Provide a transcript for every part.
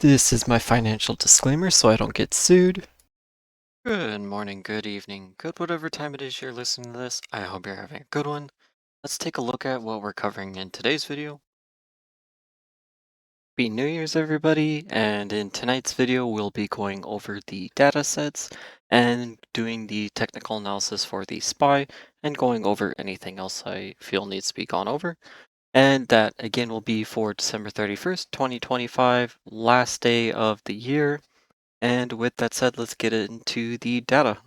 This is my financial disclaimer so I don't get sued. Good morning, good evening, good whatever time it is you're listening to this. I hope you're having a good one. Let's take a look at what we're covering in today's video. Happy New Year's, everybody, and in tonight's video, we'll be going over the data sets and doing the technical analysis for the SPY and going over anything else I feel needs to be gone over. And that again will be for December 31st, 2025, last day of the year. And with that said, let's get into the data.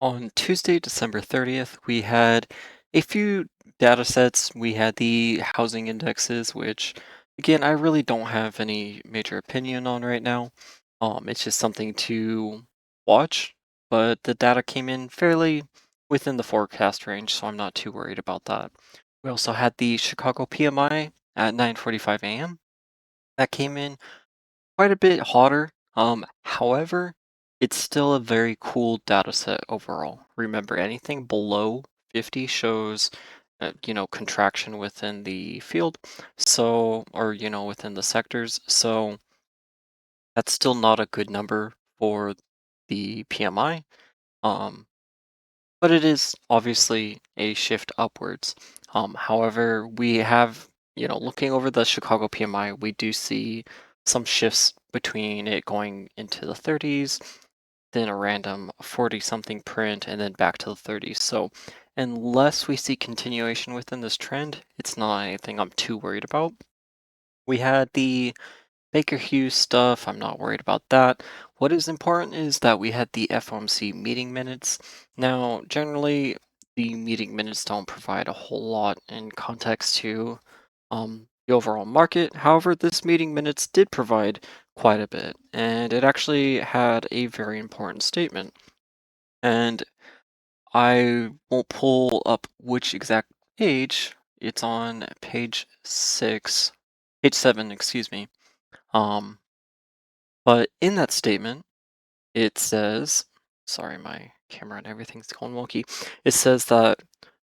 On Tuesday, December 30th, we had a few data sets. We had the housing indexes, which, again, I really don't have any major opinion on right now. It's just something to watch, but the data came in fairly within the forecast range, so I'm not too worried about that. We also had the Chicago PMI at 9:45 a.m. That came in quite a bit hotter. However, it's still a very cool data set overall. Remember, anything below 50 shows, contraction within the field. So, or, within the sectors. So that's still not a good number for the PMI. Um, but it is obviously a shift upwards. However, we have, looking over the Chicago PMI, we do see some shifts between it going into the 30s, then a random 40 something print, and then back to the 30s. So, unless we see continuation within this trend, it's not anything I'm too worried about. We had the Baker Hughes stuff, I'm not worried about that. What is important is that we had the FOMC meeting minutes. Now, generally, the meeting minutes don't provide a whole lot in context to the overall market. However, this meeting minutes did provide quite a bit, and it actually had a very important statement. And I won't pull up which exact page. It's on page 7, excuse me. Um, But in that statement, it says, sorry, my camera and everything's going wonky. It says that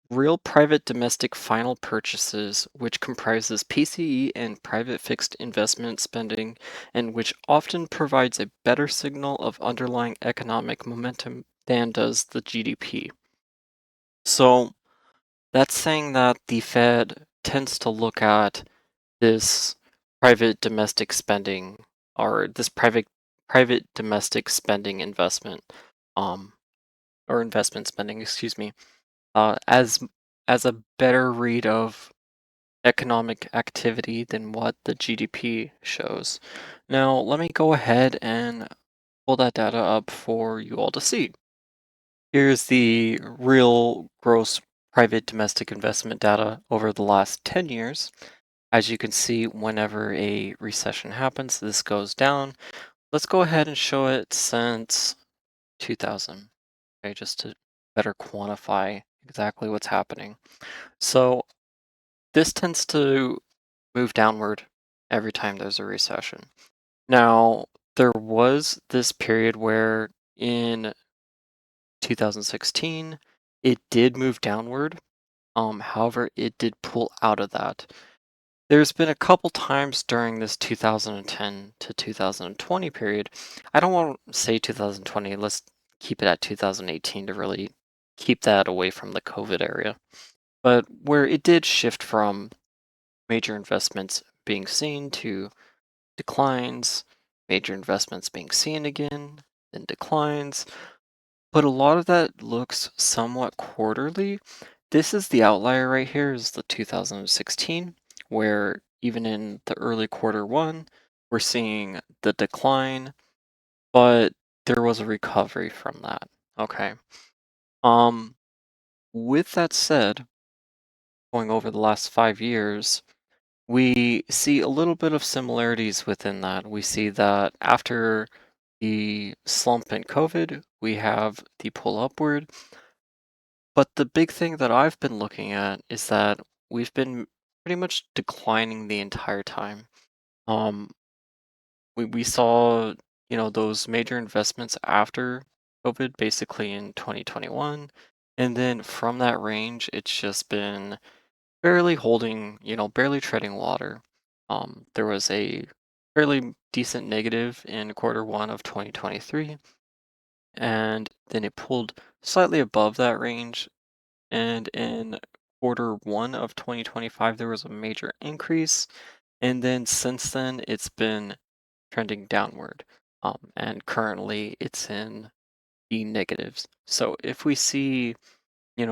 real private domestic final purchases, which comprises PCE and private fixed investment spending, and which often provides a better signal of underlying economic momentum than does the GDP. So that's saying that the Fed tends to look at this private domestic spending or this private domestic spending investment um or investment spending, excuse me, as a better read of economic activity than what the GDP shows. Now, let me go ahead and pull that data up for you all to see. Here's the real gross private domestic investment data over the last 10 years. As you can see, whenever a recession happens, this goes down. Let's go ahead and show it since 2000, okay, just to better quantify exactly what's happening. So this tends to move downward every time there's a recession. Now, there was this period where in 2016, it did move downward. However, it did pull out of that. There's been a couple times during this 2010 to 2020 period. I don't want to say 2020, let's keep it at 2018 to really keep that away from the COVID area. But where it did shift from major investments being seen to declines, major investments being seen again, then declines. But a lot of that looks somewhat quarterly. This is the outlier right here, is the 2016, where even in the early quarter one, we're seeing the decline, but there was a recovery from that. Okay. Um, with that said, going over the last 5 years, we see a little bit of similarities within that. We see that after the slump in COVID, we have the pull upward. But the big thing that I've been looking at is that we've been pretty much declining the entire time. Um, we saw, those major investments after COVID, basically in 2021, and then from that range, it's just been barely holding, barely treading water. There was a fairly decent negative in quarter one of 2023, and then it pulled slightly above that range. And in quarter one of 2025, there was a major increase. And then since then, it's been trending downward. And currently, it's in the negatives. So if we see,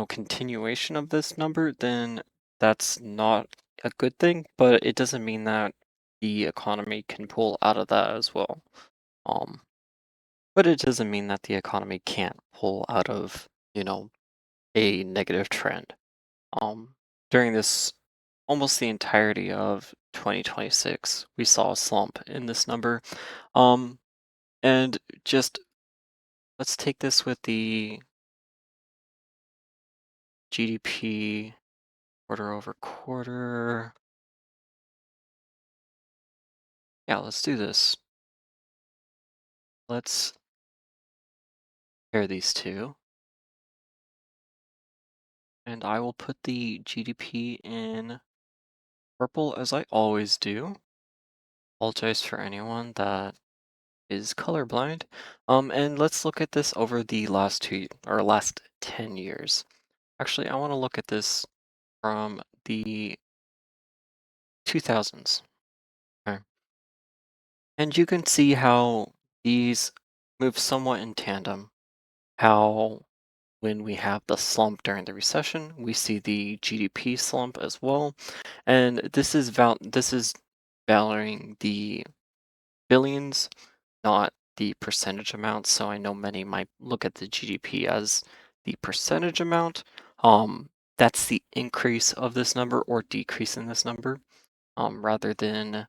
continuation of this number, then that's not a good thing, but it doesn't mean that the economy can pull out of that as well. Um, but it doesn't mean that the economy can't pull out of, a negative trend. Um, During this almost the entirety of 2026, we saw a slump in this number. Um, and just let's take this with the GDP quarter over quarter. Yeah, let's do this. Let's pair these two. And I will put the GDP in purple as I always do. Apologize for anyone that is colorblind. And let's look at this over the last 10 years. Actually, I want to look at this from the 2000s. Okay. And you can see how these move somewhat in tandem. How when we have the slump during the recession, we see the GDP slump as well. And this is valuing the billions, not the percentage amount. So I know many might look at the GDP as the percentage amount. That's the increase of this number or decrease in this number, rather than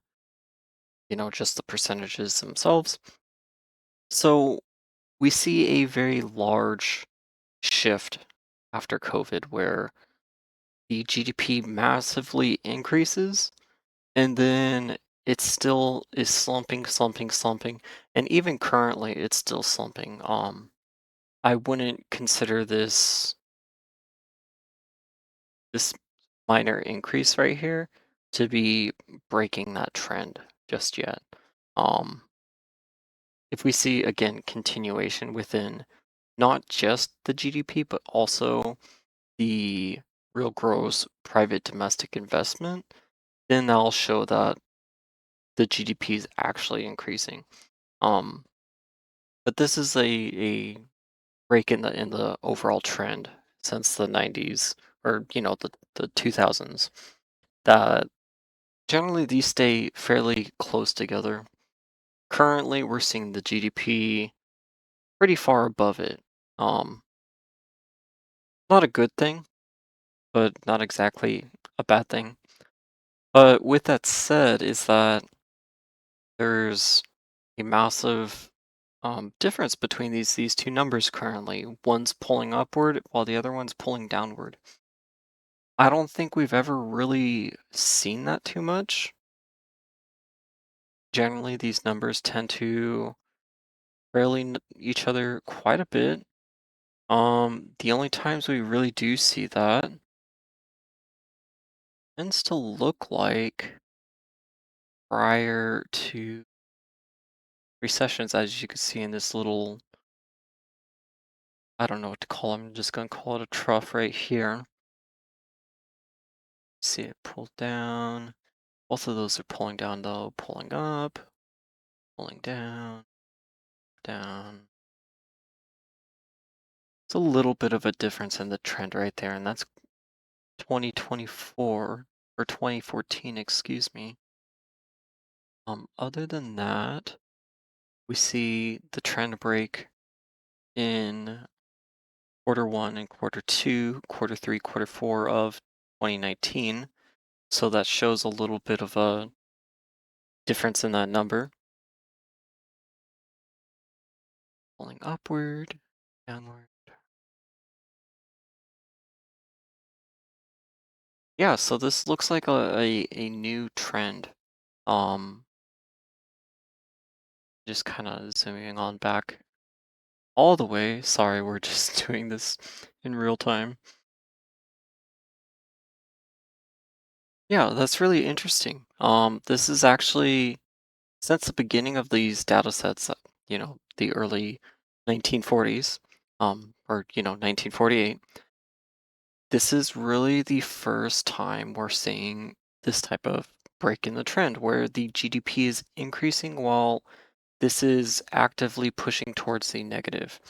just the percentages themselves. So we see a very large shift after COVID where the GDP massively increases and then it still is slumping, slumping, slumping, and even currently it's still slumping. I wouldn't consider this minor increase right here to be breaking that trend just yet. Um, if we see again continuation within not just the GDP, but also the real gross private domestic investment, then that'll show that the GDP is actually increasing. Um, but this is a break in the overall trend since the 90s or the 2000s that generally these stay fairly close together. Currently, we're seeing the GDP pretty far above it. Um, Not a good thing, but not exactly a bad thing. But with that said, is that there's a massive difference between these two numbers currently. One's pulling upward while the other one's pulling downward. I don't think we've ever really seen that too much. Generally, these numbers tend to each other quite a bit. The only times we really do see that tends to look like prior to recessions, as you can see in this little, I don't know what to call them. I'm just gonna call it a trough right here. See it pull down. Both of those are pulling down though, pulling up, pulling down, down. It's a little bit of a difference in the trend right there, and that's 2024 or 2014, excuse me. Other than that, we see the trend break in quarter one and quarter two, quarter three, quarter four of 2019. So that shows a little bit of a difference in that number. Pulling upward, downward. Yeah, so this looks like a new trend. Um, just kind of zooming on back all the way. Sorry, we're just doing this in real time. Yeah, that's really interesting. This is actually Since the beginning of these data sets, the early 1940s, or 1948, this is really the first time we're seeing this type of break in the trend where the GDP is increasing while this is actively pushing towards the negative.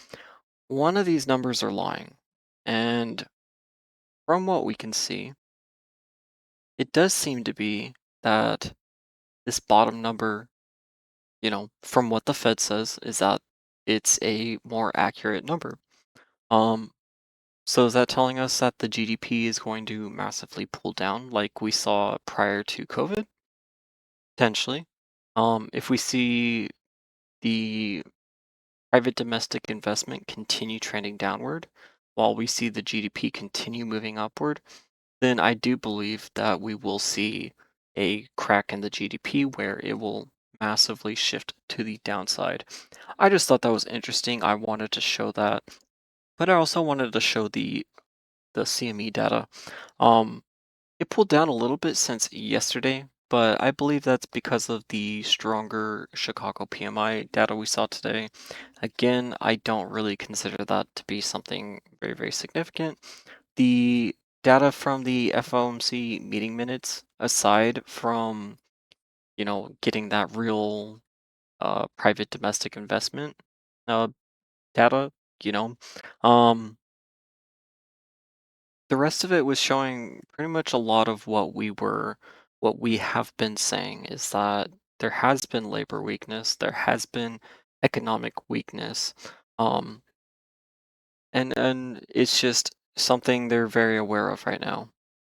One of these numbers are lying. And from what we can see, it does seem to be that this bottom number, from what the Fed says, is that it's a more accurate number. Um, so is that telling us that the GDP is going to massively pull down like we saw prior to COVID? Potentially. If we see the private domestic investment continue trending downward while we see the GDP continue moving upward, then I do believe that we will see a crack in the GDP where it will massively shift to the downside. I just thought that was interesting. I wanted to show that, but I also wanted to show the CME data. Um, it pulled down a little bit since yesterday, but I believe that's because of the stronger Chicago PMI data we saw today. Again, I don't really consider that to be something very, very significant. The data from the FOMC meeting minutes, aside from, getting that real private domestic investment uh, data, you know, um, the rest of it was showing pretty much a lot of what we have been saying is that there has been labor weakness, there has been economic weakness, um, and it's just something they're very aware of right now.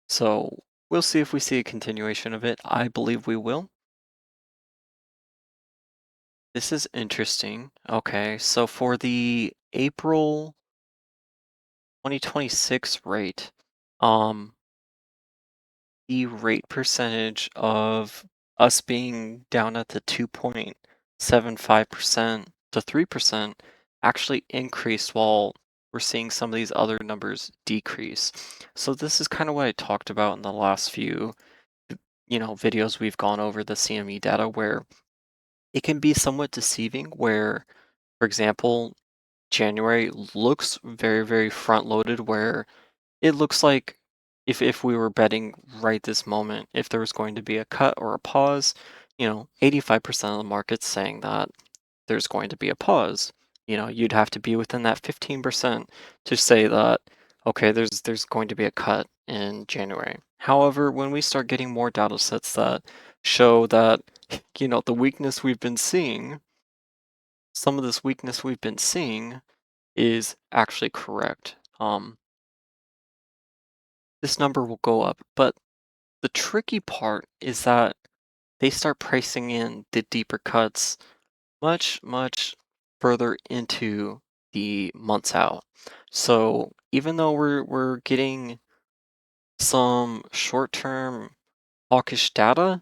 So we'll see if we see a continuation of it. I believe we will. This is interesting. Okay, so for the April 2026 rate, um, the rate percentage of us being down at the 2.75% to 3% actually increased while we're seeing some of these other numbers decrease. So this is kind of what I talked about in the last few, videos we've gone over the CME data where it can be somewhat deceiving where, for example, January looks very, very front loaded where it looks like if we were betting right this moment, if there was going to be a cut or a pause, 85% of the market's saying that there's going to be a pause. You'd have to be within that 15% to say that, okay, there's going to be a cut in January. However, when we start getting more data sets that show that, the weakness we've been seeing, some of this weakness we've been seeing is actually correct. This number will go up. But the tricky part is that they start pricing in the deeper cuts much, much further into the months out. So even though we're getting some short-term hawkish data,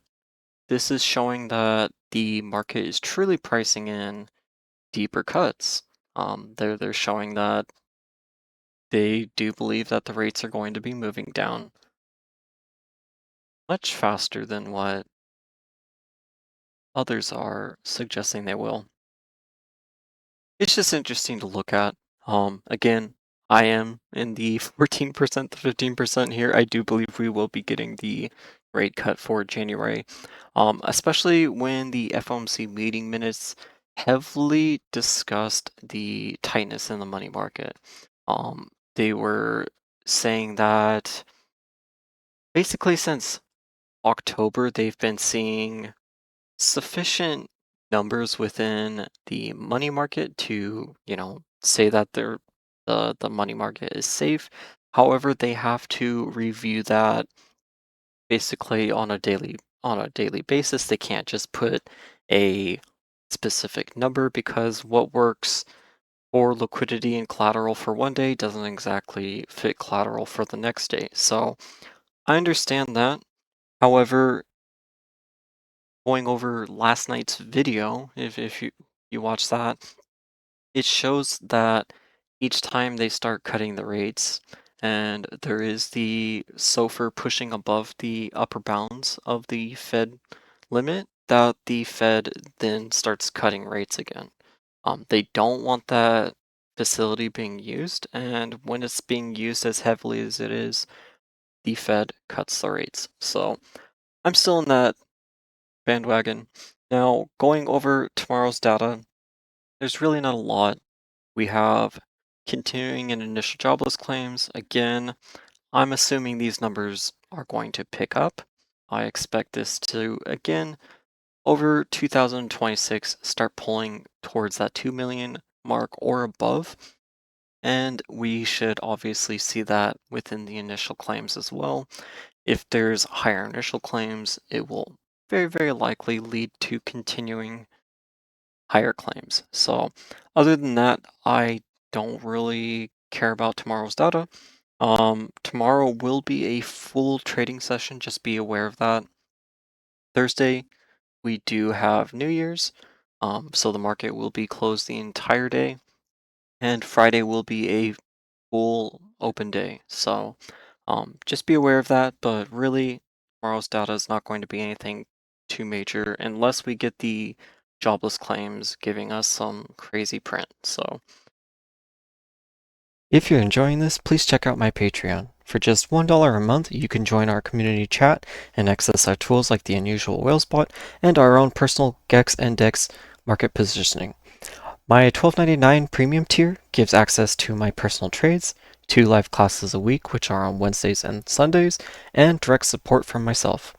this is showing that the market is truly pricing in deeper cuts. They're showing that they do believe that the rates are going to be moving down much faster than what others are suggesting they will. It's just interesting to look at. Again, I am in the 14% to 15% here. I do believe we will be getting the rate cut for January, especially when the FOMC meeting minutes heavily discussed the tightness in the money market. They were saying that basically since October, they've been seeing sufficient numbers within the money market to, say that the money market is safe. However, they have to review that basically on a daily basis. They can't just put a specific number because what works for liquidity and collateral for one day doesn't exactly fit collateral for the next day. So I understand that. However, going over last night's video, if you watch that, it shows that each time they start cutting the rates, and there is the SOFR pushing above the upper bounds of the Fed limit, that the Fed then starts cutting rates again. They don't want that facility being used, and when it's being used as heavily as it is, the Fed cuts the rates. So I'm still in that bandwagon. Now, going over tomorrow's data, there's really not a lot. We have continuing and initial jobless claims. Again, I'm assuming these numbers are going to pick up. I expect this to, again, over 2026, start pulling towards that 2 million mark or above. And we should obviously see that within the initial claims as well. If there's higher initial claims, it will very, very likely lead to continuing higher claims. So, other than that, I don't really care about tomorrow's data. Tomorrow will be a full trading session, just be aware of that. Thursday, we do have New Year's, so the market will be closed the entire day, and Friday will be a full open day. So just be aware of that, but really, tomorrow's data is not going to be anything too major unless we get the jobless claims giving us some crazy print. So If you're enjoying this, please check out my Patreon. For just $1 a month, you can join our community chat and access our tools like the Unusual Whale Spot and our own personal GEX and DEX market positioning. My $12.99 premium tier gives access to my personal trades, 2 live classes a week, which are on Wednesdays and Sundays, and direct support from myself.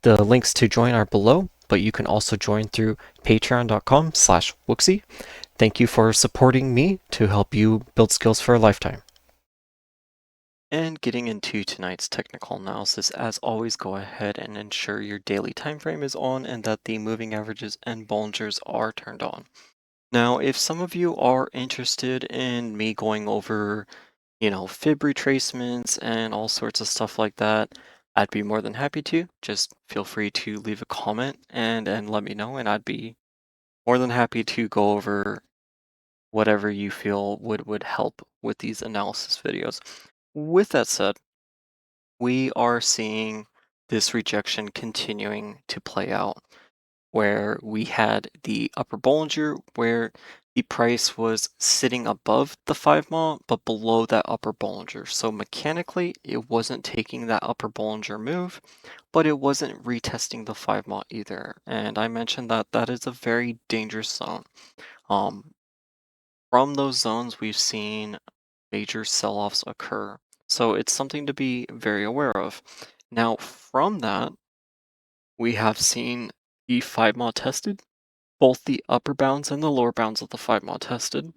The links to join are below, but you can also join through patreon.com/wooksy. Thank you for supporting me to help you build skills for a lifetime. and getting into tonight's technical analysis, as always, go ahead and ensure your daily time frame is on and that the moving averages and Bollingers are turned on. Now, if some of you are interested in me going over, fib retracements and all sorts of stuff like that, I'd be more than happy to. Just feel free to leave a comment and let me know, and I'd be more than happy to go over whatever you feel would help with these analysis videos. With that said, we are seeing this rejection continuing to play out, where we had the upper Bollinger where the price was sitting above the 5 mile but below that upper Bollinger. So mechanically it wasn't taking that upper Bollinger move, but it wasn't retesting the 5 mile either. And I mentioned that that is a very dangerous zone. Um, from those zones we've seen major sell-offs occur. So it's something to be very aware of. Now from that, we have seen the 5 mile tested, both the upper bounds and the lower bounds of the 5 mile tested.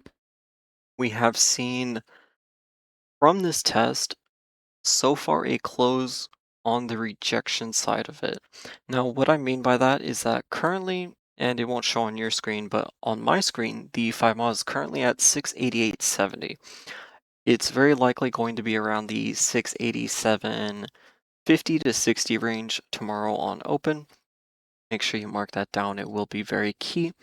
We have seen from this test so far a close on the rejection side of it. Now, what I mean by that is that currently, and it won't show on your screen, but on my screen, the 5 mile is currently at 688.70. It's very likely going to be around the 687.50 to 60 range tomorrow on open. Make sure you mark that down, it will be very key.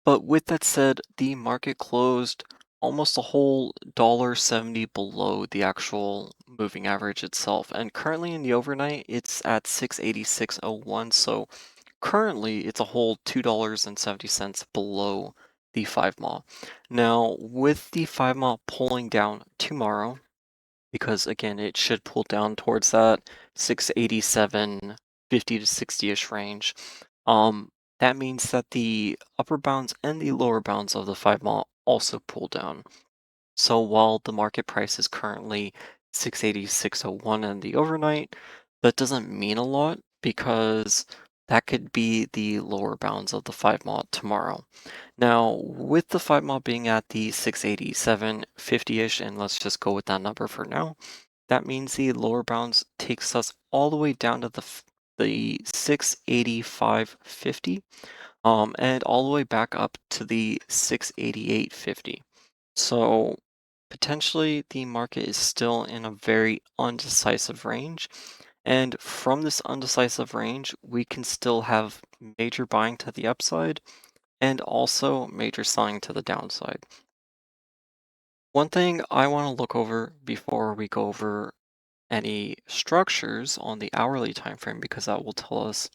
But with that said, the market closed almost a whole $1.70 below the actual moving average itself. And currently in the overnight, it's at 686.01. So currently it's a whole $2.70 below the 5 mile. Now, with the 5 mile pulling down tomorrow, because again, it should pull down towards that 687.50 to 60-ish range. That means that the upper bounds and the lower bounds of the 5 mile also pull down. So while the market price is currently 686.01 in the overnight, that doesn't mean a lot because that could be the lower bounds of the 5 mile tomorrow. Now, with the 5 mile being at the 687.50-ish, and let's just go with that number for now, that means the lower bounds takes us all the way down to the 685.50, and all the way back up to the 688.50. So potentially the market is still in a very undecisive range. And from this undecisive range, we can still have major buying to the upside and also major selling to the downside. One thing I want to look over before we go over any structures on the hourly time frame, because that will tell us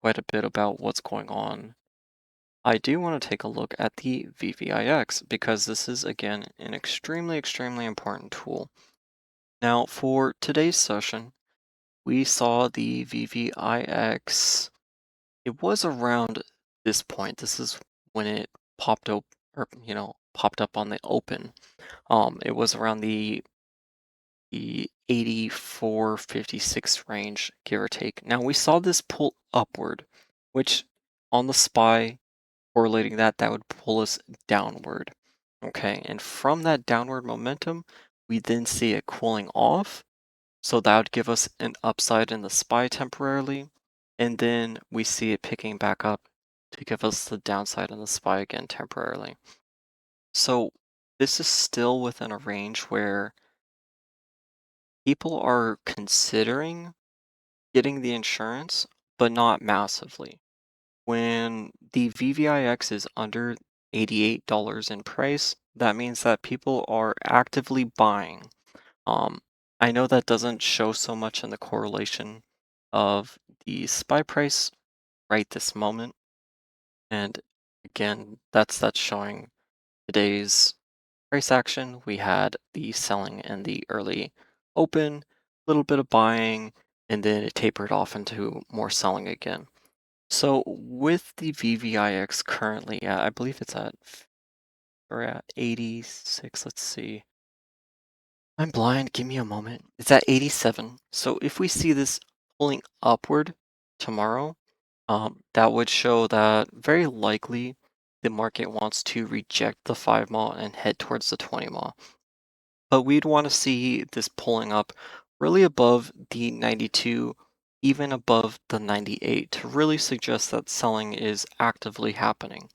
quite a bit about what's going on, I do want to take a look at the VVIX because this is, again, an extremely, extremely important tool. Now, for today's session, we saw the VVIX. It was around this point. This is when it popped up, or popped up on the open. It was around the 84.56 range, give or take. Now we saw this pull upward, which on the SPY correlating that would pull us downward. Okay, and from that downward momentum, we then see it cooling off. So that would give us an upside in the SPY temporarily, and then we see it picking back up to give us the downside in the SPY again temporarily. So this is still within a range where people are considering getting the insurance, but not massively. When the VVIX is under $88 in price, that means that people are actively buying. Um, I know that doesn't show so much in the correlation of the SPY price right this moment, and again, that's showing today's price action. We had the selling in the early open, little bit of buying, and then it tapered off into more selling again. So with the VVIX currently at, I believe it's at, we're at 86, let's see. I'm blind, give me a moment. It's at 87. So if we see this pulling upward tomorrow, that would show that very likely the market wants to reject the 5 mile and head towards the 20 mile. But we'd want to see this pulling up really above the 92, even above the 98 to really suggest that selling is actively happening.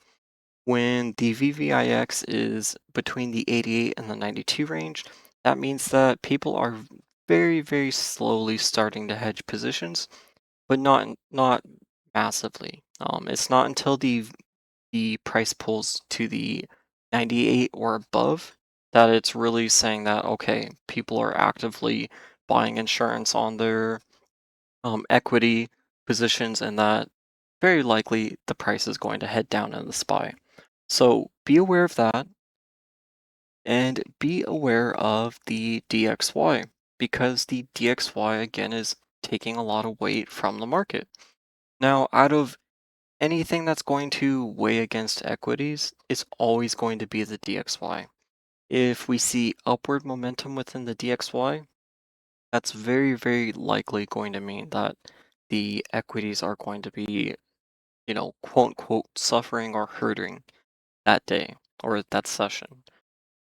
When the VVIX is between the 88 and the 92 range, that means that people are very, very slowly starting to hedge positions, but not massively. It's not until the price pulls to the 98 or above that it's really saying that, okay, people are actively buying insurance on their equity positions, and that very likely the price is going to head down in the SPY. So be aware of that, and be aware of the DXY because the DXY again is taking a lot of weight from the market. Now, out of anything that's going to weigh against equities, it's always going to be the DXY. If we see upward momentum within the DXY, that's very, very likely going to mean that the equities are going to be, quote unquote, suffering or hurting that day or that session.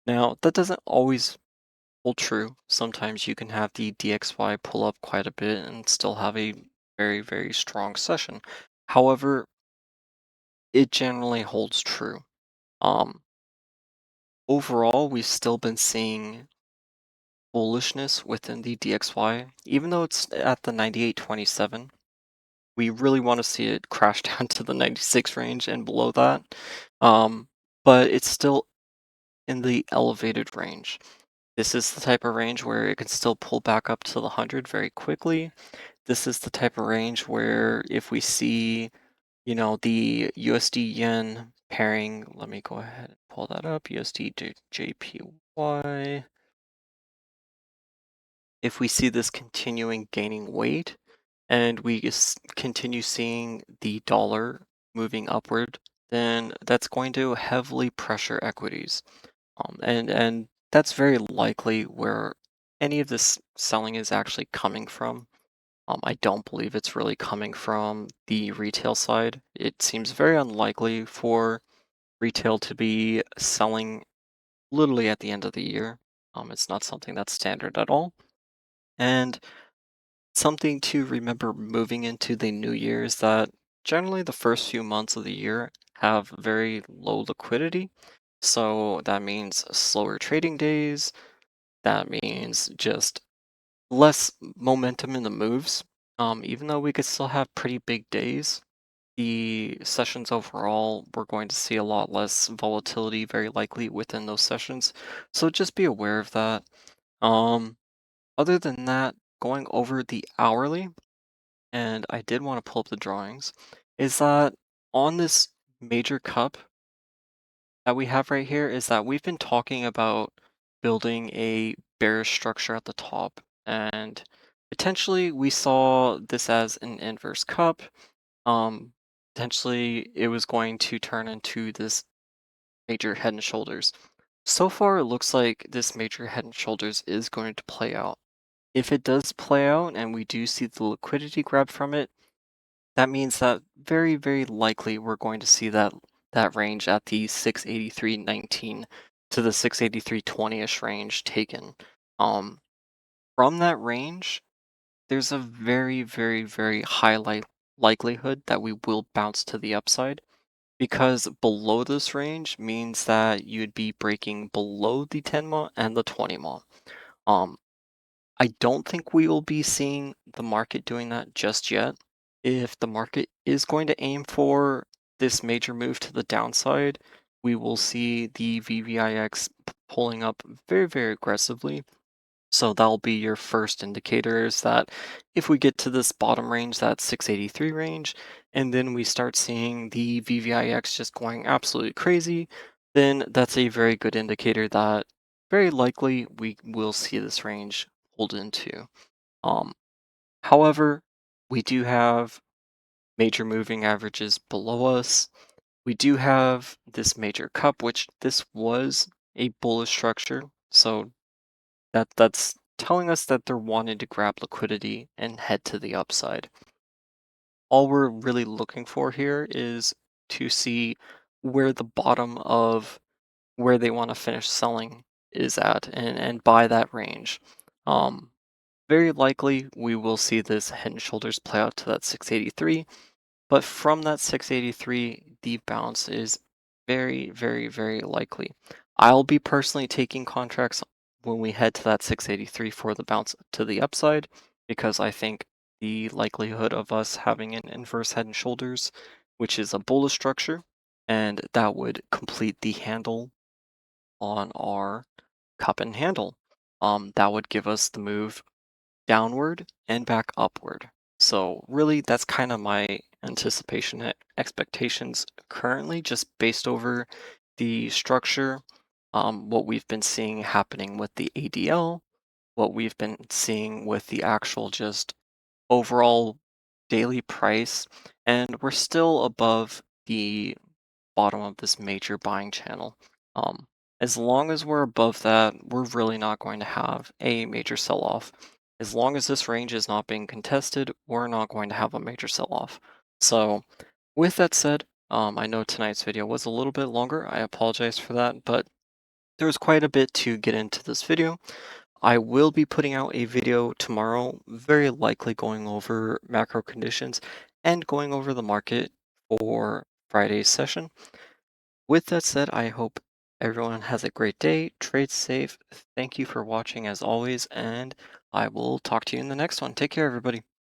Now, that doesn't always hold true. Sometimes you can have the DXY pull up quite a bit and still have a very, very strong session. However, it generally holds true. Um, Overall, we've still been seeing bullishness within the DXY, even though it's at the 98.27. We really want to see it crash down to the 96 range and below that. Um, but it's still in the elevated range. This is the type of range where it can still pull back up to the 100 very quickly. This is the type of range where if we see, the USD yen pairing, let me go ahead and pull that up, USD JPY. If we see this continuing gaining weight and we continue seeing the dollar moving upward, then that's going to heavily pressure equities. And that's very likely where any of this selling is actually coming from. I don't believe it's really coming from the retail side. It seems very unlikely for retail to be selling literally at the end of the year. It's not something that's standard at all. And something to remember moving into the new year is that generally the first few months of the year have very low liquidity. So that means slower trading days. That means just less momentum in the moves. Even though we could still have pretty big days, the sessions overall, we're going to see a lot less volatility very likely within those sessions. So just be aware of that. Um, Other than that, going over the hourly. and I did want to pull up the drawings, is that on this major cup that we have right here is that we've been talking about building a bearish structure at the top, and potentially we saw this as an inverse cup. Um, Potentially it was going to turn into this major head and shoulders. So far, it looks like this major head and shoulders is going to play out. If it does play out and we do see the liquidity grab from it, that means that very, very likely we're going to see that range at the 683.19 to the 683.20-ish range taken. Um, from that range, there's a very, very, very high likelihood that we will bounce to the upside because below this range means that you'd be breaking below the 10 month and the 20 month. Um, I don't think we will be seeing the market doing that just yet. If the market is going to aim for this major move to the downside, we will see the VVIX pulling up very, very aggressively. So that'll be your first indicator is that if we get to this bottom range, that 683 range, and then we start seeing the VVIX just going absolutely crazy, then that's a very good indicator that very likely we will see this range hold into. Um, However, we do have major moving averages below us. We do have this major cup, which this was a bullish structure. So that's telling us that they're wanting to grab liquidity and head to the upside. All we're really looking for here is to see where the bottom of where they want to finish selling is at and buy that range. Um, Very likely we will see this head and shoulders play out to that 683, but from that 683, the bounce is very, very, very likely. I'll be personally taking contracts when we head to that 683 for the bounce to the upside, because I think the likelihood of us having an inverse head and shoulders, which is a bullish structure, and that would complete the handle on our cup and handle. That would give us the move downward and back upward. So really, that's kind of my anticipation expectations currently, just based over the structure, what we've been seeing happening with the ADL, what we've been seeing with the actual just overall daily price, and we're still above the bottom of this major buying channel. Um, as long as we're above that, we're really not going to have a major sell off. As long as this range is not being contested, we're not going to have a major sell off. So, with that said, I know tonight's video was a little bit longer. I apologize for that, but there was quite a bit to get into this video. I will be putting out a video tomorrow, very likely going over macro conditions and going over the market for Friday's session. With that said, I hope everyone has a great day, trade safe. Thank you for watching as always, and I will talk to you in the next one. Take care, everybody.